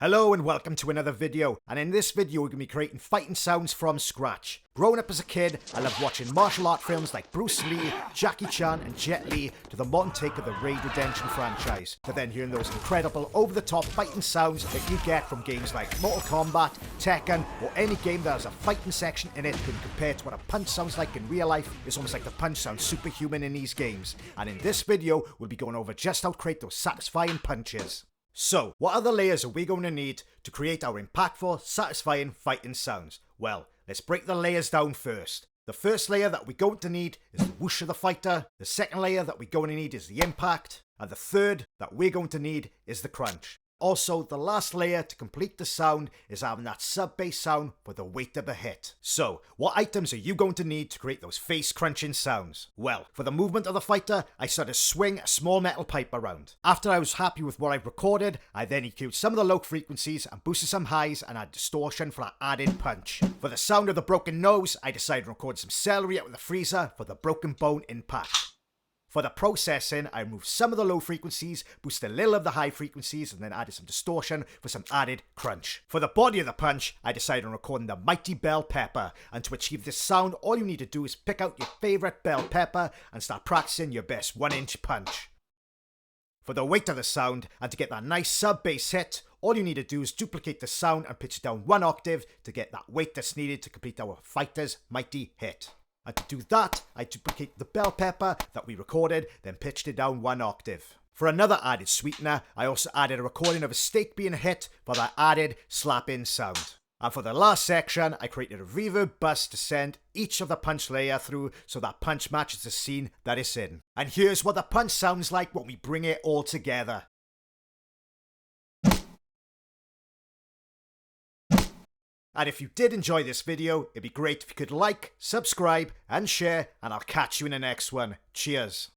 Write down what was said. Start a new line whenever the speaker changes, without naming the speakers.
Hello and welcome to another video, and in this video we're going to be creating fighting sounds from scratch. Growing up as a kid, I loved watching martial art films like Bruce Lee, Jackie Chan and Jet Li to the modern take of the Raid Redemption franchise, to then hearing those incredible over-the-top fighting sounds that you get from games like Mortal Kombat, Tekken, or any game that has a fighting section in it when compared to what a punch sounds like in real life. It's almost like the punch sounds superhuman in these games, and in this video we'll be going over just how to create those satisfying punches. So, what other layers are we going to need to create our impactful, satisfying fighting sounds? Well, let's break the layers down first. The first layer that we're going to need is the whoosh of the fighter, the second layer that we're going to need is the impact, and the third that we're going to need is the crunch. Also, the last layer to complete the sound is having that sub-bass sound for the weight of the hit. So, what items are you going to need to create those face crunching sounds? Well, for the movement of the fighter, I started to swing a small metal pipe around. After I was happy with what I've recorded, I then EQ'd some of the low frequencies and boosted some highs and added distortion for that added punch. For the sound of the broken nose, I decided to record some celery out with the freezer for the broken bone impact. For the processing, I removed some of the low frequencies, boosted a little of the high frequencies, and then added some distortion for some added crunch. For the body of the punch, I decided on recording the mighty bell pepper, and to achieve this sound, all you need to do is pick out your favourite bell pepper and start practicing your best 1-inch punch. For the weight of the sound, and to get that nice sub-bass hit, all you need to do is duplicate the sound and pitch it down 1 octave to get that weight that's needed to complete our fighter's mighty hit. And to do that, I duplicate the bell pepper that we recorded, then pitched it down 1 octave. For another added sweetener, I also added a recording of a steak being hit for that added slap-in sound. And for the last section, I created a reverb bus to send each of the punch layer through so that punch matches the scene that it's in. And here's what the punch sounds like when we bring it all together. And if you did enjoy this video, it'd be great if you could like, subscribe, and share, and I'll catch you in the next one. Cheers.